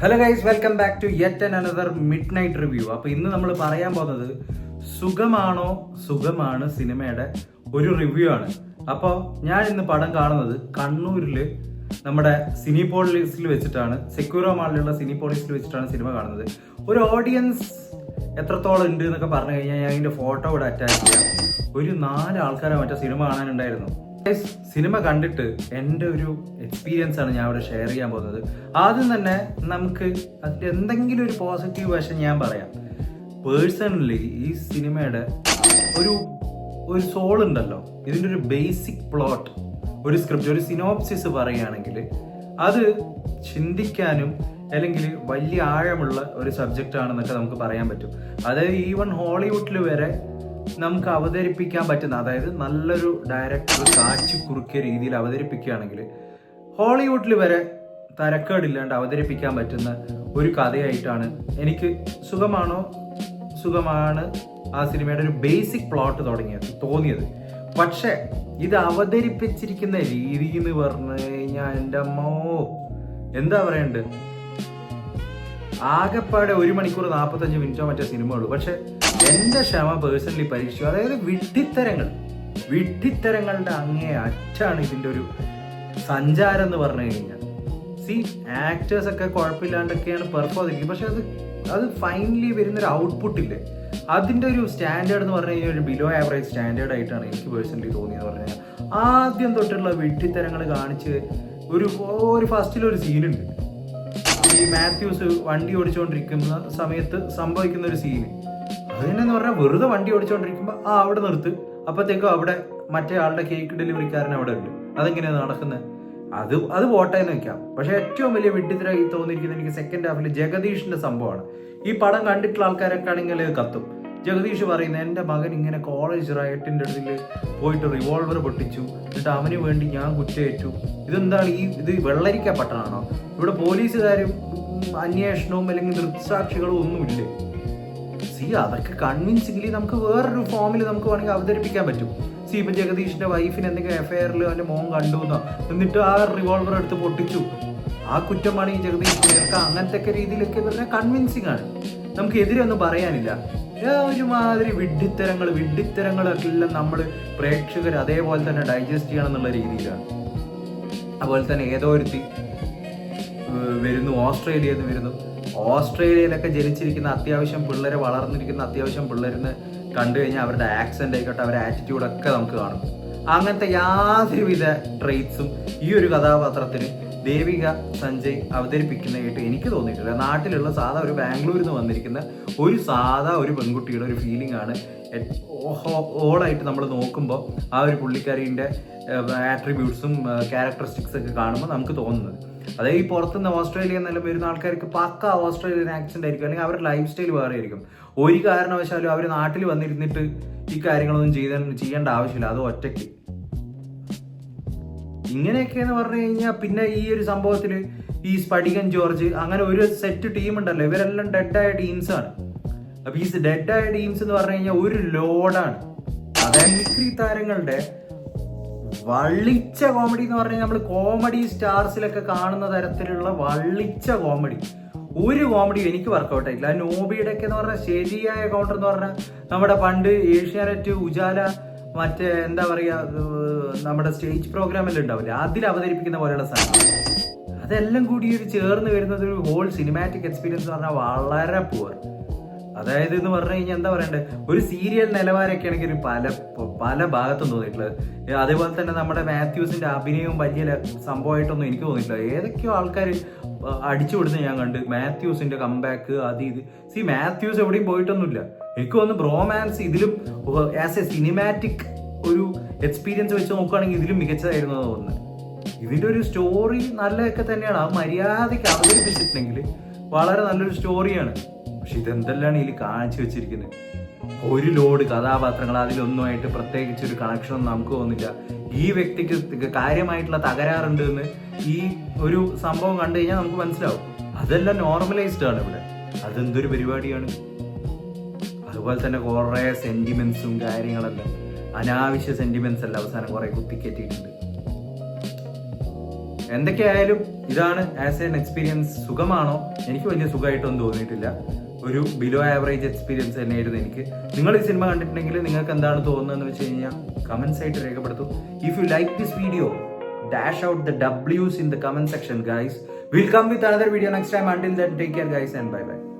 Hello guys, welcome back to yet and another mid night review. അപ്പോൾ ഇന്ന് നമ്മൾ പറയാൻ പോകുന്നത് സുഖമാണ് സിനിമയുടെ ഒരു റിവ്യൂ ആണ്. അപ്പോൾ ഞാൻ ഇന്ന് പടം കാണുന്നത് കണ്ണൂരിൽ നമ്മുടെ സിനിപോളിസിൽ വെച്ചിട്ടാണ്, സെക്യൂറോ മാളിലുള്ള സിനിപോളിസിൽ വെച്ചിട്ടാണ് സിനിമ കാണുന്നത്. ഒരു ഓഡിയൻസ് എത്രത്തോളം ഉണ്ട് എന്നൊക്കെ പറഞ്ഞു കഴിഞ്ഞാൽ ഞാൻ അതിൻ്റെ ഫോട്ടോ ഇവിടെ അറ്റാച്ച് ചെയ്യാം. ഒരു 4 ആൾക്കാരെ മറ്റേ സിനിമ കാണാനുണ്ടായിരുന്നു. സിനിമ കണ്ടിട്ട് എൻ്റെ ഒരു എക്സ്പീരിയൻസ് ആണ് ഞാൻ ഇവിടെ ഷെയർ ചെയ്യാൻ പോകുന്നത്. ആദ്യം തന്നെ നമുക്ക് അതിൻ്റെ എന്തെങ്കിലും ഒരു പോസിറ്റീവ് വശം ഞാൻ പറയാം. പേഴ്സണലി ഈ സിനിമയുടെ ഒരു സോൾ ഉണ്ടല്ലോ, ഇതിൻ്റെ ഒരു ബേസിക് പ്ലോട്ട്, ഒരു സ്ക്രിപ്റ്റ്, ഒരു സിനോപ്സിസ് പറയുകയാണെങ്കിൽ അത് ചിന്തിക്കാനും അല്ലെങ്കിൽ വലിയ ആഴമുള്ള ഒരു സബ്ജക്റ്റ് ആണെന്നൊക്കെ നമുക്ക് പറയാൻ പറ്റും. അതായത് ഈവൻ ഹോളിവുഡിൽ വരെ നമുക്ക് അവതരിപ്പിക്കാൻ പറ്റുന്ന, അതായത് നല്ലൊരു ഡയറക്ടർ കാച്ചി കുറുക്കിയ രീതിയിൽ അവതരിപ്പിക്കുകയാണെങ്കിൽ ഹോളിവുഡിൽ വരെ തരക്കേടില്ലാണ്ട് അവതരിപ്പിക്കാൻ പറ്റുന്ന ഒരു കഥയായിട്ടാണ് എനിക്ക് സുഖമാണ് ആ സിനിമയുടെ ഒരു ബേസിക് പ്ലോട്ട് തോന്നിയത്. പക്ഷേ ഇത് അവതരിപ്പിച്ചിരിക്കുന്ന രീതി എന്ന് പറഞ്ഞു കഴിഞ്ഞാൽ എൻ്റെ അമ്മോ എന്താ പറയണ്ടത്, ആകെപ്പാടെ 1 മണിക്കൂർ 45 മിനിറ്റോ മറ്റേ സിനിമയുള്ളൂ. പക്ഷെ എൻ്റെ ക്ഷമ പേഴ്സണലി പരീക്ഷിച്ചു. അതായത് വിഡ്ഢിത്തരങ്ങളുടെ അങ്ങേ അറ്റാണ് ഇതിൻ്റെ ഒരു സഞ്ചാരം എന്ന് പറഞ്ഞു കഴിഞ്ഞാൽ. ആക്ടേഴ്സ് ഒക്കെ കുഴപ്പമില്ലാണ്ടൊക്കെയാണ് പെർഫോം ചെയ്തിരിക്കുന്നത്. പക്ഷെ അത് ഫൈനലി വരുന്നൊരു ഔട്ട്പുട്ടില്ലേ, അതിൻ്റെ ഒരു സ്റ്റാൻഡേർഡ് എന്ന് പറഞ്ഞു കഴിഞ്ഞാൽ ഒരു ബിലോ ആവറേജ് സ്റ്റാൻഡേർഡ് ആയിട്ടാണ് എനിക്ക് പേഴ്സണലി തോന്നിയെന്ന് പറഞ്ഞു കഴിഞ്ഞാൽ. ആദ്യം തൊട്ടുള്ള വിഡ്ഢിത്തരങ്ങൾ കാണിച്ച് ഒരു ഫസ്റ്റിലൊരു സീനുണ്ട്, ഈ മാത്യൂസ് വണ്ടി ഓടിച്ചുകൊണ്ടിരിക്കുന്ന സമയത്ത് സംഭവിക്കുന്ന ഒരു സീന്. അതിനെന്ന് പറഞ്ഞാൽ വെറുതെ വണ്ടി ഓടിച്ചുകൊണ്ടിരിക്കുമ്പോൾ അവിടെ നിർത്ത്, അപ്പോഴത്തേക്കും അവിടെ മറ്റേ ആളുടെ കേക്ക് ഡെലിവറിക്കാരൻ അവിടെ ഉണ്ട്. അതെങ്ങനെയാണ് നടക്കുന്നത്? അത് വോട്ടേന്ന് വെക്കാം. പക്ഷെ ഏറ്റവും വലിയ വിഡ്ഢിത്തരായി തോന്നിയിരിക്കുന്നത് എനിക്ക് സെക്കൻഡ് ഹാഫിൽ ജഗദീഷിന്റെ സംഭവമാണ്. ഈ പടം കണ്ടിട്ടുള്ള ആൾക്കാരൊക്കെ ആണെങ്കിൽ കത്തും. ജഗദീഷ് പറയുന്നത്, എൻ്റെ മകൻ ഇങ്ങനെ കോളേജ് റയറ്റിൻ്റെ അടുത്തിൽ പോയിട്ട് റിവോൾവർ പൊട്ടിച്ചു, എന്നിട്ട് അവന് വേണ്ടി ഞാൻ കുറ്റേറ്റു. ഇതെന്താണ് ഇത് വെള്ളരിക്ക പട്ടണമാണോ? ഇവിടെ പോലീസുകാരും അന്വേഷണവും അല്ലെങ്കിൽ ദൃക്സാക്ഷികളും ഒന്നുമില്ലേ? അതൊക്കെ കൺവിൻസിംഗ്ലി നമുക്ക് വേറൊരു ഫോമിൽ നമുക്ക് വേണമെങ്കിൽ അവതരിപ്പിക്കാൻ പറ്റും. ഇപ്പം ജഗദീഷിന്റെ വൈഫിന് എന്തെങ്കിലും എഫ്ഐആറിൽ അവൻ്റെ മോൻ കണ്ടു എന്നോ, എന്നിട്ട് ആ റിവോൾവർ എടുത്ത് പൊട്ടിച്ചു, ആ കുറ്റമാണ് ഈ ജഗദീഷ് നേർക്ക, അങ്ങനത്തെ ഒക്കെ രീതിയിലൊക്കെ പറഞ്ഞാൽ കൺവിൻസിങ് ആണ്. നമുക്ക് എതിരൊന്നും പറയാനില്ല. ഒരുമാതിരി വിഡ്ഢിത്തരങ്ങളൊക്കെ എല്ലാം നമ്മൾ പ്രേക്ഷകർ അതേപോലെ തന്നെ ഡൈജസ്റ്റ് ചെയ്യണം എന്നുള്ള രീതിയിലാണ്. അതുപോലെ തന്നെ ഏതോ ഒരുത്തി വരുന്നു, ഓസ്ട്രേലിയയിൽ നിന്ന് വരുന്നു. ഓസ്ട്രേലിയയിലൊക്കെ ജനിച്ചിരിക്കുന്ന അത്യാവശ്യം പിള്ളേരെ, വളർന്നിരിക്കുന്ന അത്യാവശ്യം പിള്ളേരെന്ന് കണ്ടു കഴിഞ്ഞാൽ അവരുടെ ആക്സെന്റ് ആയിക്കോട്ടെ, അവരുടെ ആറ്റിറ്റ്യൂഡൊക്കെ നമുക്ക് കാണും. അങ്ങനത്തെ യാതൊരുവിധ ട്രെയ്റ്റ്സും ഈ ഒരു കഥാപാത്രത്തിന് ദേവിക സഞ്ജയ് അവതരിപ്പിക്കുന്നതായിട്ട് എനിക്ക് തോന്നിയിട്ടില്ല. നാട്ടിലുള്ള ഒരു ബാംഗ്ലൂരിൽ നിന്ന് വന്നിരിക്കുന്ന ഒരു പെൺകുട്ടിയുടെ ഒരു ഫീലിംഗ് ആണ് ഓളായിട്ട് നമ്മൾ നോക്കുമ്പോൾ ആ ഒരു പുള്ളിക്കാരിൻ്റെ ആട്രിബ്യൂട്ട്സും ക്യാരക്ടറിസ്റ്റിക്സ് ഒക്കെ കാണുമ്പോൾ നമുക്ക് തോന്നുന്നത്. അതായത് ഈ പുറത്തുനിന്ന് ഓസ്ട്രേലിയ എന്നെല്ലാം വരുന്ന ആൾക്കാർക്ക് പക്ക ഓസ്ട്രേലിയൻ ആക്സെന്റ് ആയിരിക്കും, അല്ലെങ്കിൽ അവരുടെ ലൈഫ് സ്റ്റൈൽ വേറെ ആയിരിക്കും. ഒരു കാരണവശാലും അവർ നാട്ടിൽ വന്നിരുന്നിട്ട് ഈ കാര്യങ്ങളൊന്നും ചെയ്യേണ്ട ആവശ്യമില്ല, അത് ഒറ്റയ്ക്ക്. ഇങ്ങനെയൊക്കെയെന്ന് പറഞ്ഞു കഴിഞ്ഞാൽ പിന്നെ ഈ ഒരു സംഭവത്തിൽ ഈ സ്പടികൻ ജോർജ്, അങ്ങനെ ഒരു സെറ്റ് ടീം ഉണ്ടല്ലോ, ഇവരെല്ലാം ഡെഡായ ടീംസാണ്. അപ്പൊ ഈ ഡെഡായ ടീംസ് എന്ന് പറഞ്ഞു കഴിഞ്ഞാൽ ഒരു ലോഡാണ്. അതായത് മിക്രി താരങ്ങളുടെ വള്ളിച്ച കോമഡി എന്ന് പറഞ്ഞാൽ നമ്മൾ കോമഡി സ്റ്റാർസിലൊക്കെ കാണുന്ന തരത്തിലുള്ള വള്ളിച്ച കോമഡി, ഒരു കോമഡിയും എനിക്ക് വർക്കൗട്ട് ആയിട്ടില്ല. നോബിയുടെ ഒക്കെ എന്ന് പറഞ്ഞാൽ ശരിയായ കൗണ്ടർ എന്ന് പറഞ്ഞാൽ നമ്മുടെ പണ്ട് ഏഷ്യാനെറ്റ് ഉജാല മറ്റേ എന്താ പറയാ നമ്മുടെ സ്റ്റേജ് പ്രോഗ്രാമെല്ലാം ഉണ്ടാവില്ല, അതിൽ അവതരിപ്പിക്കുന്ന പോലെയുള്ള സാധനം, അതെല്ലാം കൂടി ഒരു ചേർന്ന് വരുന്നത് ഒരു ഹോൾ സിനിമാറ്റിക് എക്സ്പീരിയൻസ് എന്ന് പറഞ്ഞാൽ വളരെ പുവർ. അതായത് എന്ന് പറഞ്ഞു കഴിഞ്ഞാൽ എന്താ പറയണ്ടേ, ഒരു സീരിയൽ നിലവാരമൊക്കെ ആണെങ്കിൽ പല ഭാഗത്തും തോന്നിയിട്ടുള്ളത്. അതേപോലെ തന്നെ നമ്മുടെ മാത്യൂസിന്റെ അഭിനയവും വലിയ സംഭവമായിട്ടൊന്നും എനിക്ക് തോന്നിയിട്ടില്ല. ഏതൊക്കെയോ ആൾക്കാർ അടിച്ചു വിടുന്നത് ഞാൻ കണ്ട്, മാത്യൂസിന്റെ കംബാക്ക് ഇത്. മാത്യൂസ് എവിടെയും പോയിട്ടൊന്നുമില്ല. എനിക്ക് തോന്നുന്നു ബ്രോമാൻസ് ഇതിലും ആസ് എ സിനിമാറ്റിക് ഒരു എക്സ്പീരിയൻസ് വെച്ച് നോക്കുകയാണെങ്കിൽ ഇതിലും മികച്ചതായിരുന്നു എന്ന് തോന്നുന്നത്. ഇതിന്റെ ഒരു സ്റ്റോറി നല്ലതൊക്കെ തന്നെയാണ്, അത് മര്യാദയ്ക്ക് അവതരിപ്പിച്ചിട്ടുണ്ടെങ്കിൽ വളരെ നല്ലൊരു സ്റ്റോറിയാണ്. പക്ഷെ ഇതെന്തെല്ലാം ഇതിൽ കാണിച്ചു വെച്ചിരിക്കുന്നത്, ഒരു ലോഡ് കഥാപാത്രങ്ങൾ, അതിലൊന്നുമായിട്ട് പ്രത്യേകിച്ച് ഒരു കണക്ഷനൊന്നും നമുക്ക് തോന്നില്ല. ഈ വ്യക്തിക്ക് കാര്യമായിട്ടുള്ള തകരാറുണ്ട് എന്ന് ഈ ഒരു സംഭവം കണ്ടു കഴിഞ്ഞാൽ നമുക്ക് മനസ്സിലാവും. അതെല്ലാം നോർമലൈസ്ഡ് ആണ് ഇവിടെ. അതെന്തൊരു പരിപാടിയാണ്. അതുപോലെ തന്നെ കുറേ സെന്റിമെന്റ്സും കാര്യങ്ങളെല്ലാം, അനാവശ്യ സെന്റിമെന്റ്സ് എല്ലാം അവസാനം കുറെ കുത്തിക്കറ്റിയിട്ടുണ്ട്. എന്തൊക്കെയായാലും ഇതാണ് ആസ് എൻ എക്സ്പീരിയൻസ്. സുഖമാണോ? എനിക്ക് വലിയ സുഖമായിട്ടൊന്നും തോന്നിയിട്ടില്ല. ഒരു ബിലോ ആവറേജ് എക്സ്പീരിയൻസ് തന്നെയായിരുന്നു എനിക്ക്. നിങ്ങൾ ഈ സിനിമ കണ്ടിട്ടുണ്ടെങ്കിൽ നിങ്ങൾക്ക് എന്താണ് തോന്നുന്നതെന്ന് വെച്ച് കഴിഞ്ഞാൽ കമന്റ്സ് ആയിട്ട് രേഖപ്പെടുത്തും. If you like this video, dash out the W's in the comment section, guys. We'll come with another video next time. Until then, take care, guys, and bye bye.